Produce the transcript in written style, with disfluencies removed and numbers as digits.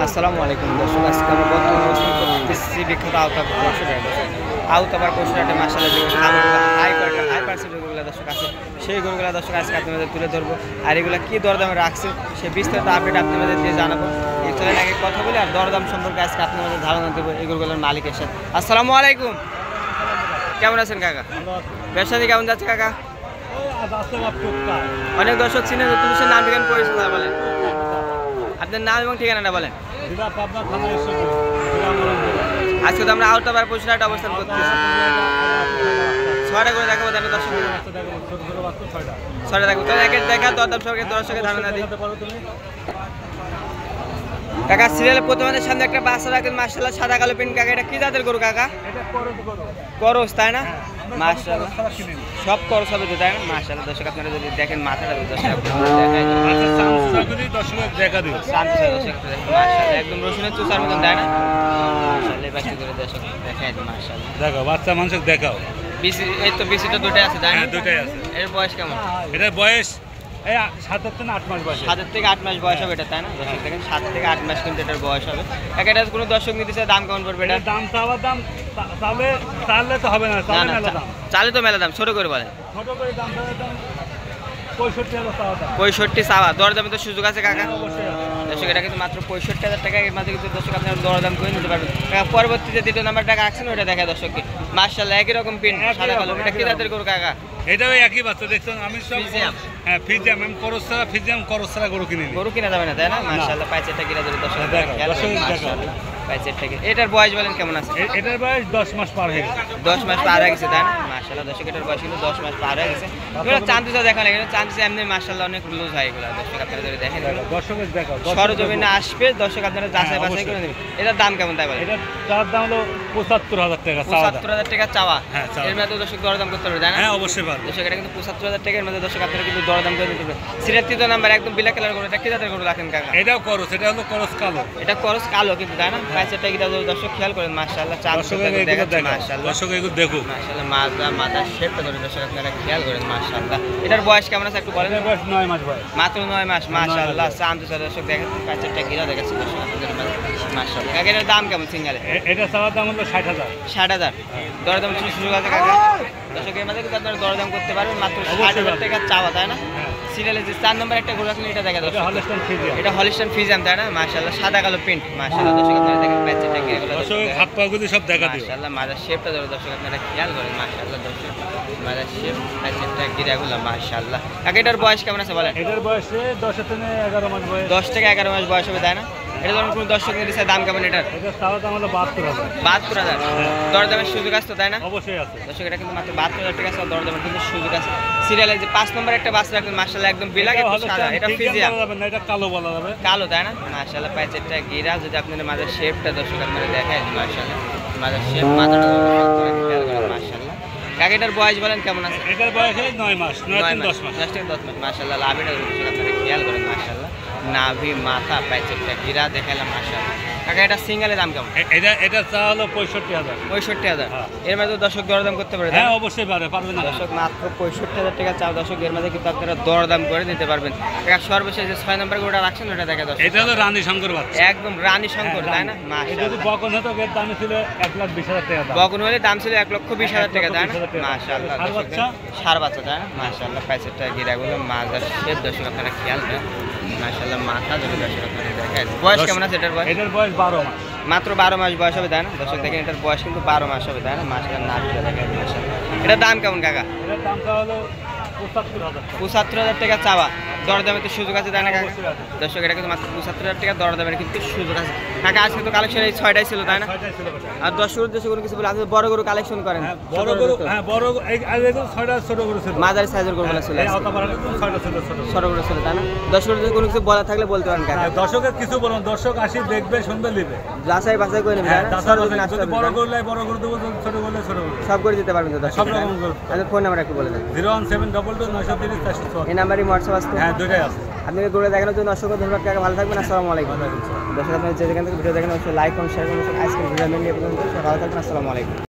আসসালামু আলাইকুম দর্শক, আজকে আমরা বর্তমানে অবস্থান করতেছি বিখ্যাত আওতাবার পশুরাটে মাশাআল্লাহ যে হাই পার্সেন্ট গরুগুলো দর্শক আছে, সেই গরুগুলো দর্শক আজকে আপনাদের তুলে ধরবো। আর এগুলো কী দরদামে রাখছে সেই বিস্তারিত আপডেট আপনাদের দিয়ে জানাবো। এই চলেন আগে কথা বলি আর দরদাম সম্পর্কে আজকে আপনাদের ধারণা দেবো এই গরুগুলোর মালিকের সাথে। আসসালামু আলাইকুম, কেমন আছেন কাকা? ব্যবসায়ী কেমন যাচ্ছে কাকা? অনেক দর্শক চিনে, তুমি সে নাম ঠিকানা পরিচয় বলেন, আপনার নাম এবং ঠিকানাটা বলেন। আজকে তো আমরা আওতাবার পশুরহাটে অবস্থান করতেছি। ছয়টা করে দেখাবো তাহলে দর্শক, ছয়টা দেখবো তাহলে একের দেখা দরদাম সরকার দর্শকের ধারণা দিই। কাকা সিরিয়ালের প্রথমাদের সামনে একটা বাচ্চা রাখেন মাশাআল্লাহ, সাদা কালো প্রিন্ট। কাকা এটা কি জাতের গরু কাকা? করস, তাই না? মাশাআল্লাহ সব করস হবে তো, তাই না? মাশাআল্লাহ দর্শক আপনারা যদি দেখেন মাথাটা একদম রসুনের চুষার মতন, তাই না? মাশাআল্লাহ বাচ্চা করে দর্শক দেখাই দিন। মাশাআল্লাহ দেখো বাচ্চা মানুষকে দেখাও। বিসি এই তো বিসিটা দুটোই আছে, তাই না? দুটোই আছে। এর বয়স কেমন? এটার বয়স 7 থেকে 8 মাস বয়স। 7 থেকে 8 মাস বয়স হবে এটা, তাই না? দর্শক দেখেন 7 থেকে 8 মাস কিন্তু এটার বয়স হবে। এটা কোনো দর্শক নিতে চায় দাম কেমন পড়বে? এটার দাম চাওয়ার দাম চালে তো হবে না, চালে তো মেলা দাম। ছোট করে বলেন। ছোট করে দাম 65 চাওয়া। দরদামে তো সুযোগ আছে কাকা? দর্শক এটা কিন্তু মাত্র 65,000 টাকা। এর মাঝে কিন্তু দর্শক আপনারা দরদাম করে নিতে পারবেন। পরবর্তীতে দ্বিতীয় নাম্বার টাকা আসছে না, ওটা দেখা দর্শককে। মাশাআল্লাহ একই রকম পিন সাদা কালো। এটা কি জাতের গরু কাকা? এটাও একই বাচ্চা দেখছেন। আমি সব ফিজিয়াম আমি করছরা গরু কিনা যাবে না, তাই না? মাশাআল্লাহ পাইচেরটা কিনা যাবে দর্শক মাশাআল্লাহ পাইচেরটা। এটার বয়স বলেন কেমন আছে? এটার বয়স 10 মাস পার হয়ে গেছে। 10 মাস পার হয়ে গেছে, তাই না? মাশাআল্লাহ দর্শক এটার বয়স কিন্তু 10 মাস পার হয়ে গেছে। এগুলো চান্দিটা দেখা লাগে, চান্দিটা এমনি মাশাআল্লাহ অনেক লুজ হয় এগুলো। দর্শক আপনারা যদি দেখেন দর্শকের দেখো সরজমিনে আসবে দর্শক আপনারা যাচাই বাছাই করে নেবেন। এটার দাম কেমন তাই বলেন? এটার চাওয়ার দাম হলো 75,000 টাকা। 75,000 টাকা চাওয়া। এর মধ্যে দর্শক দরদাম করতে পারবে, তাই না? হ্যাঁ অবশ্যই পারবে দর্শক। এটা কিন্তু 75,000 টাকার মধ্যে দর্শক আপনারা কিন্তু দরদাম করে দিতে পারবেন। সিরিয়াল 3 নাম্বার একদম ব্ল্যাক কালার গরু। এটা কি জাতের গরু রাখেন কাকা? এটাও করস, এটা হলো করস কালো। এটা করস কালো কিন্তু, তাই না? পাঁচটা কিটা দর্শক খেয়াল করেন মাশাআল্লাহ। দর্শক দেখেন মাশাআল্লাহ, দর্শক এগুলো দেখো মাশাআল্লাহ। মাথার শেপটা ধরে দর্শক আপনারা খেয়াল করেন মাশাআল্লাহ। এটার বয়স কেমন আছে একটু বলেন। বয়স 9 মাস বয়স, মাত্র 9 মাস। মাশাআল্লাহ চান্দিটা দর্শক দেখেন পাঁচটা কিটা দেখাচ্ছে দর্শক আপনাদের মাশাআল্লাহ। কাকা এটার দাম কেমন সিঙ্গেলে? এটা চাওয়ার দাম হলো 60,000। 60,000 দরদাম সুযোগ আছে কাকা? দর্শক এর মধ্যে কিন্তু আপনারা দরদাম করতে পারবেন মাত্র 60,000 টাকা চাওয়া, তাই না? সিরিয়ালে যে 4 নম্বর একটা গরু রাখলেন এটা দেখা দর্শক। এটা হলিস্টাইন ফ্রিজিয়ান, তাই না? মাশাআল্লাহ সাদা কালো প্রিন্ট। মাশাআল্লাহ দর্শক আপনারা দেখেন প্যাচটা কি এগুলো দর্শক হাত পা গুলো সব দেখা দিও। মাশাআল্লাহ মাথার শেপটা ধরে দর্শক আপনারা খেয়াল করেন মাশাআল্লাহ। দর্শক মাথার শেপ প্যাচটা কি এগুলো মাশাআল্লাহ। কাকা এটার বয়স কেমন আছে বলেন? এটার বয়স 10 থেকে 11 মাস বয়স। 10 থেকে 11 মাস বয়স হবে, তাই না? এটা ধরুন কোনো দর্শক নিতে চায় দাম কেমন এটার? এটা চাওয়া দাম হলো 72,000। 72,000 দরদামের সুযোগ আছে তো, তাই না? অবশ্যই আছে দর্শক। এটা কিন্তু মাত্র 72,000 টাকা আছে, দরদামের কিন্তু সুযোগ আছে। সিরিয়ালে যে 5 নম্বর একটা বাচ্চা রাখলেন মাশাআল্লাহ একদম বিলাক একটু সাদা। এটা ফিজিয়াম, এটা কালো বলা যাবে, কালো, তাই না? মাশাআল্লাহ প্যাচেরটা গিরা যদি আপনাদের মাথার শেপটা দর্শক আপনারা দেখায় দিন মাশাআল্লাহ। মাথার শেপ মাথাটা খেয়াল করেন মাশাআল্লাহ। কাকা এটার বয়স বলেন কেমন আছে? এটার বয়স 9 মাস, 9 থেকে 10 মাস। 10 থেকে 10 মাস মাশাআল্লাহ। লাভিটা দর্শক আপনারা খেয়াল করেন মাশাআল্লাহ। নাভি মাথা প্যাচেরটা গিরা দেখালাম মাশাআল্লাহ। কাকা এটা সিঙ্গেলের দাম কেমন? এটা চা হলো 65,000। 65,000 এর মধ্যে দর্শক দরদাম করতে পারে? হ্যাঁ অবশ্যই পারবে না দর্শক। মাত্র 65,000 টাকা চাও দর্শক। এর মধ্যে কিন্তু আপনারা দরদাম করে নিতে পারবেন। কাকা সর্বশেষ যে 6 নম্বর গরুটা রাখছেন ওটা দেখা দর্শক। এটা হলো রানী শঙ্কর বাচ্চা, একদম রানী শঙ্কর, তাই না? মাশাআল্লাহ যদি বকন হতো এর দাম ছিল 1,20,000 টাকা। বকন হলে দাম ছিল 1,20,000 টাকা, তাই না? মাশাআল্লাহ সার বাচ্চা, তাই না? মাশাআল্লাহ প্যাচেরটা গিরাগুলো মাজার শেপ দর্শক আপনারা খেয়াল করেন মাশাআল্লাহ। মাথা ধরে দর্শক আপনারা দেখেন। বয়স কেমন আছে এটার বয়স? এটার বয়স 12 মাস, মাত্র 12 মাস বয়স হবে, তাই না? দর্শক দেখেন এটার বয়স কিন্তু 12 মাস হবে, তাই না? মাশাআল্লাহ নাভিটা দেখেন মাশাআল্লাহ। এটার দাম কেমন কাকা? এটার দামটা হলো 75,000 টাকা চাওয়া। দরদামের তো সুযোগ আছে, তাই না কাকা? দর্শক এটা কিন্তু মাত্র 75,000 টাকা দরদামের কিন্তু সুযোগ আছে কাকা। আজকে তো কালেকশন এই 6টাই ছিল, তাই না? আর দর্শক উদ্দেশ্যে কোনো কিছু বলে আপনি বড় গরু কালেকশন করেন? বড় গরু, হ্যাঁ বড় এই 6টা ছোট গরু ছিল, মাঝারি সাইজের গরুগুলো ছিল, ছোট গরু ছিল, তাই না? দর্শক উদ্দেশ্যে কোনো কিছু বলা থাকলে বলতে পারেন কাকা। দর্শকের কিছু বলুন, দর্শক আসি দেখবে শুনবে নিবে, যাচাই বাছাই করে নেবেন। বড় গরু লাই বড় গরু দেবো, ছোট গরু ছোট গরু সব করে দিতে পারবেন তো দর্শক? সব রকম গরু। আপনার ফোন নাম্বার একটু বলে দেন। 01722 এই নাম্বারই হোয়াটসঅ্যাপ আছে? হ্যাঁ দুইটাই আছে। আপনাকে গরু দেখানোর জন্য অসংখ্য ধন্যবাদ কাকা, ভালো থাকবেন। আসসালামু আলাইকুম। দর্শক আপনারা যেখান থেকে ভিডিও দেখেন অবশ্যই লাইক এবং শেয়ার করুন। আজকের ভিডিও মেনলি ভালো থাকবেন। আসসালামু আলাইকুম।